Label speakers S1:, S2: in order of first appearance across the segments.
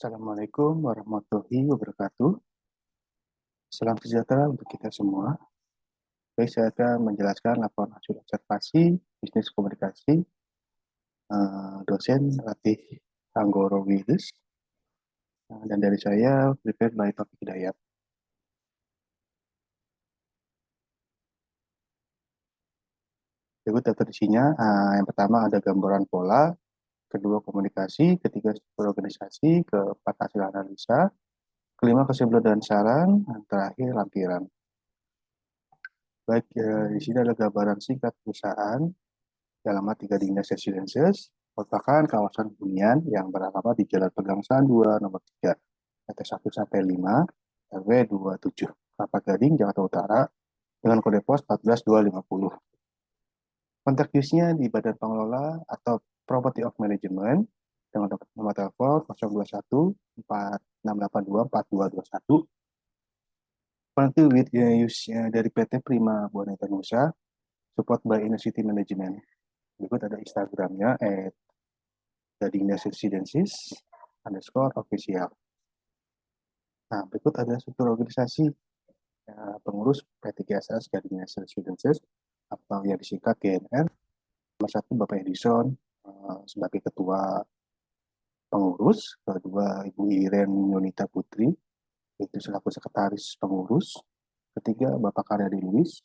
S1: Assalamualaikum warahmatullahi wabarakatuh. Salam sejahtera untuk kita semua. Baik, saya akan menjelaskan laporan hasil observasi bisnis komunikasi dosen Ratih Anggoro Wilis dan dari saya prepared by Taufik Hidayat. Berikut daftar isinya. Yang pertama ada gambaran pola, kedua komunikasi, ketiga struktur organisasi, keempat hasil analisa, kelima kesimpulan dan saran, dan terakhir lampiran. Baik, di sini ada gambaran singkat perusahaan dalam 3 dinas residences merupakan kawasan hunian yang beralamat di Jalan Pegangsaan 2 nomor 3 RT 1 sampai 5 RW 27 Kelapa Gading Jakarta Utara dengan kode pos 14250. Kontak bisnya di Badan Pengelola atau Property of Management dengan nomor telepon 021 4682 4221. Kontak with use dari PT Prima Buana Nusa, support by Inner City Management. Berikut ada Instagramnya @gadingness_residences_official. Nah, berikut ada struktur organisasi pengurus P3SS Gadingness Residences atau yang disingkat GNR. Nomor 1 Bapak Edison sebagai ketua pengurus, kedua Ibu Iren Yunita Putri itu selaku sekretaris pengurus, ketiga Bapak Karyadi Luis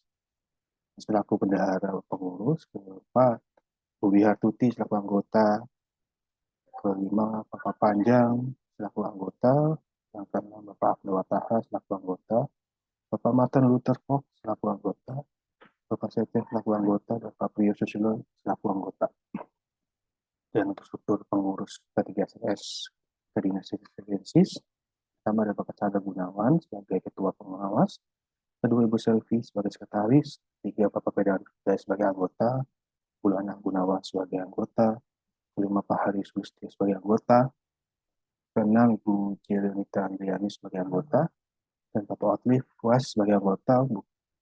S1: selaku bendahara pengurus, keempat Bu Wihartuti selaku anggota, kelima Bapak Panjang selaku anggota, yang keenam Bapak Abdul Wataha selaku anggota, Bapak Martin Luther Fox selaku anggota, Bapak Setia selaku anggota, dan Bapak Priyo Susilo selaku anggota. Dan untuk struktur pengurus P3SS Gadingness Residences, pertama ada Bapak Chandra Gunawan sebagai ketua pengawas, kedua Ibu Selvi sebagai sekretaris, tiga Bapak Pedan sebagai anggota, Bulana Gunawan sebagai anggota, kelima Pak Haris Sulistyo sebagai anggota, keenam Ibu Jelenita Andriani sebagai anggota, dan Bapak Otlif Was sebagai anggota,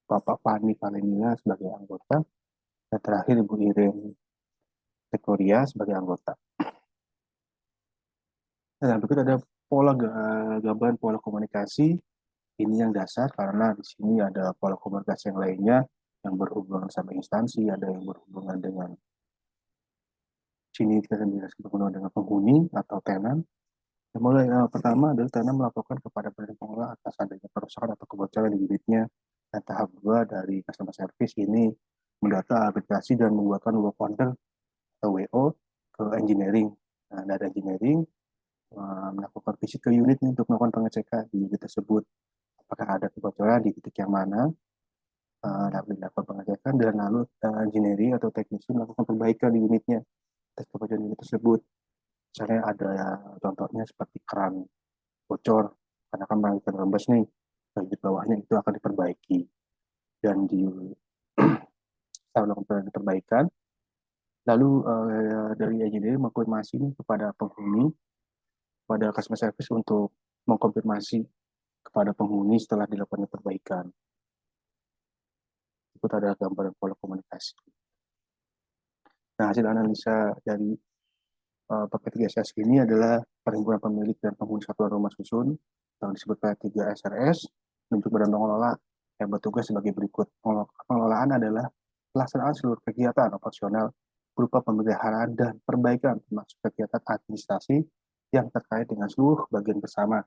S1: Bapak Pani Valenina sebagai anggota, dan terakhir Ibu Irene Tekoria sebagai anggota. Dan berikut ada gambaran pola komunikasi. Ini yang dasar karena di sini ada pola komunikasi yang lainnya yang berhubungan sama instansi, ada yang berhubungan dengan sini kita berhubungan dengan penghuni atau tenan. Mulai pertama adalah tenan melaporkan kepada badan pengelola atas adanya kerusakan atau kebocoran di unitnya. Dan tahap 2 dari customer service ini mendata arbitrasi dan membuatkan work order atau WO ke engineering. Nah, dari engineering melakukan visit ke unit untuk melakukan pengecekan di unit tersebut. Apakah ada kebocoran di titik yang mana, lalu dilakukan pengecekan, dan lalu engineering atau teknisi melakukan perbaikan di unitnya atas kebocoran unit tersebut. Misalnya ada contohnya seperti keran bocor, karena kan melakukan rembes nih, di bawahnya itu akan diperbaiki. Dan setelah melakukan perbaikan, lalu dari engineering mengkonfirmasi kepada penghuni, pada customer service untuk mengkonfirmasi kepada penghuni setelah dilakukan perbaikan. Itu ada gambaran pola komunikasi. Nah, hasil analisa dari P3SS ini adalah perhimpunan pemilik dan penghuni satuan rumah susun yang disebut P3SRS menunjuk badan pengelola yang bertugas sebagai berikut. Pengelolaan adalah pelaksanaan seluruh kegiatan operasional berupa pemeliharaan dan perbaikan termasuk kegiatan administrasi yang terkait dengan seluruh bagian bersama,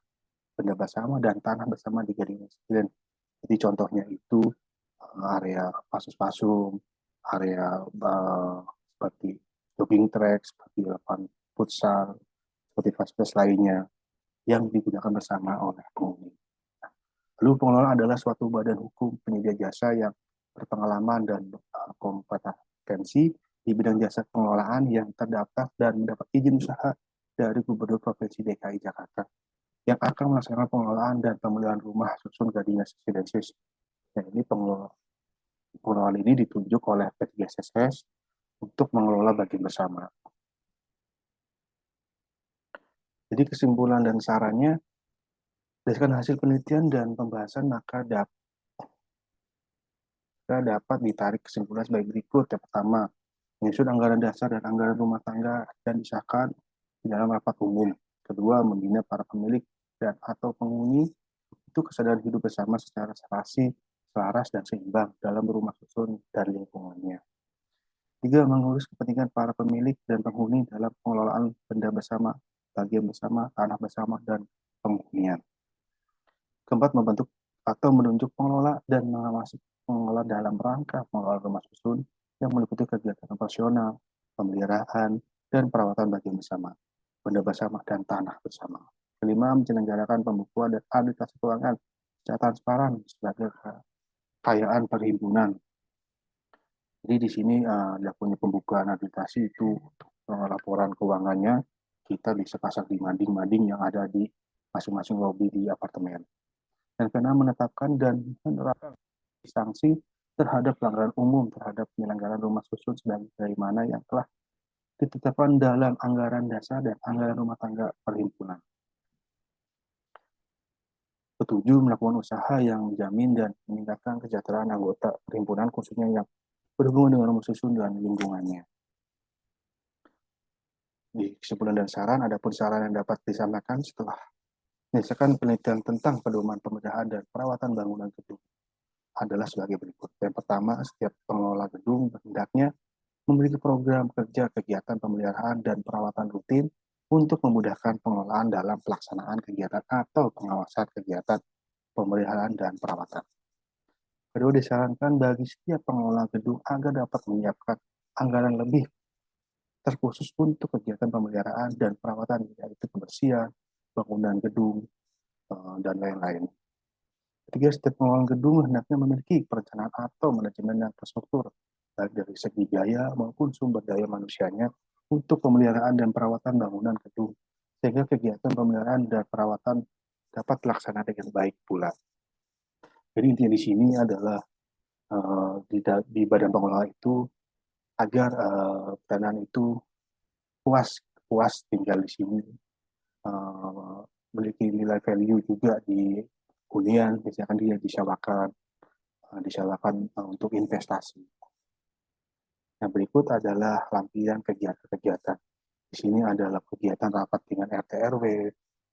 S1: benda bersama, dan tanah bersama di Gadingness. Jadi contohnya itu area pasus-pasum, area seperti jogging track, seperti lapangan futsal, seperti fasilitas lainnya yang digunakan bersama oleh penghuni. Lalu pengelola adalah suatu badan hukum penyedia jasa yang berpengalaman dan kompetensi di bidang jasa pengelolaan yang terdaftar dan mendapat izin usaha dari Gubernur Provinsi DKI Jakarta yang akan melaksanakan pengelolaan dan pemeliharaan rumah susun Gadingness Residences. Dan ini pengelolaan ini ditunjuk oleh P3SS untuk mengelola bagian bersama. Jadi kesimpulan dan sarannya, berdasarkan hasil penelitian dan pembahasan, maka dapat ditarik kesimpulan sebagai berikut. Yang pertama, menyusun anggaran dasar dan anggaran rumah tangga dan disahkan di dalam rapat umum. kedua, membina para pemilik dan atau penghuni itu kesadaran hidup bersama secara serasi, selaras, dan seimbang dalam rumah susun dan lingkungannya. Tiga, mengurus kepentingan para pemilik dan penghuni dalam pengelolaan benda bersama, bagian bersama, tanah bersama, dan penghunian. Keempat, membentuk atau menunjuk pengelola dan mengawasi pengelola dalam rangka pengelola rumah susun yang meliputi kegiatan operasional, pemeliharaan, dan perawatan bagian bersama, benda bersama, dan tanah bersama. Kelima, menyelenggarakan pembukuan dan administrasi keuangan secara transparan sebagai kekayaan perhimpunan. Jadi di sini ada punya pembukaan administrasi itu untuk laporan keuangannya kita bisa pasang di mading-mading yang ada di masing-masing lobi di apartemen. Dan keenam, menetapkan dan menerapkan sanksi terhadap pelanggaran umum terhadap penyelenggaraan rumah susun sebagaimana yang telah ditetapkan dalam anggaran dasar dan anggaran rumah tangga perhimpunan. Ketujuh, melakukan usaha yang menjamin dan meningkatkan kesejahteraan anggota perhimpunan khususnya yang berhubungan dengan rumah susun dan lingkungannya. Di kesimpulan dan saran, adapun saran yang dapat disampaikan setelah menyelesaikan penelitian tentang pedoman pembedahan dan perawatan bangunan gedung adalah sebagai berikut. Yang pertama, setiap pengelola gedung hendaknya memiliki program kerja kegiatan pemeliharaan dan perawatan rutin untuk memudahkan pengelolaan dalam pelaksanaan kegiatan atau pengawasan kegiatan pemeliharaan dan perawatan. Kedua, disarankan bagi setiap pengelola gedung agar dapat menyiapkan anggaran lebih terkhusus untuk kegiatan pemeliharaan dan perawatan, yaitu kebersihan, bangunan gedung, dan lain-lain. Ketiga, setiap pengelola gedung hendaknya memiliki perencanaan atau manajemen yang terstruktur, baik dari segi biaya maupun sumber daya manusianya untuk pemeliharaan dan perawatan bangunan gedung, sehingga kegiatan pemeliharaan dan perawatan dapat dilaksanakan dengan baik pula. Jadi intinya di sini adalah di badan pengelola itu agar tenan itu puas tinggal di sini, memiliki nilai value juga di hunian, misalkan dia disewakan untuk investasi. Yang berikut adalah lampiran kegiatan-kegiatan. Di sini adalah kegiatan rapat dengan RT RW,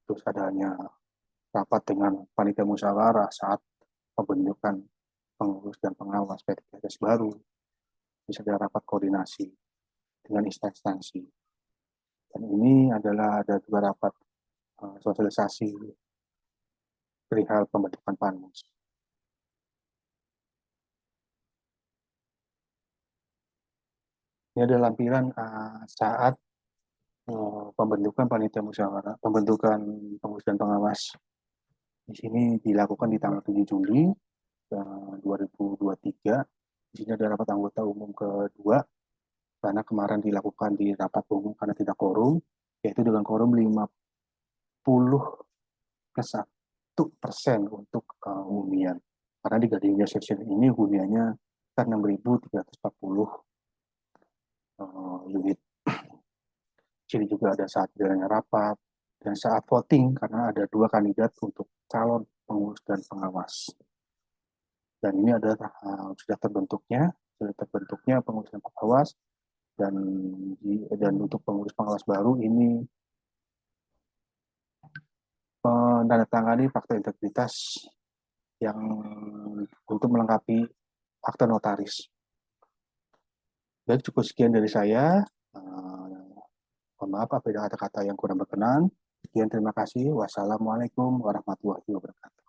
S1: terus adanya rapat dengan panitia musyawarah saat pembentukan pengurus dan pengawas PTKS baru, bisa ada rapat koordinasi dengan instansi. Dan ini adalah ada juga rapat sosialisasi perihal pembentukan panmus. Ini ada lampiran saat pembentukan panitia musyawarah, pembentukan pengurus dan pengawas. Di sini dilakukan di tanggal 7 Juli 2023. Di sini ada rapat anggota umum kedua, karena kemarin dilakukan di rapat umum karena tidak quorum, yaitu dengan quorum 50+1% untuk hunian. Karena di Gading Section ini huniannya kan 6.340 unit. Sini juga ada saat jalannya rapat dan saat voting karena ada 2 kandidat untuk calon pengurus dan pengawas. Dan ini adalah sudah terbentuknya pengurus dan pengawas, dan untuk pengurus pengawas baru ini menandatangani fakta integritas yang untuk melengkapi akta notaris. Baik, cukup sekian dari saya. Mohon maaf apabila ada kata yang kurang berkenan. Sekian, terima kasih. Wassalamualaikum warahmatullahi wabarakatuh.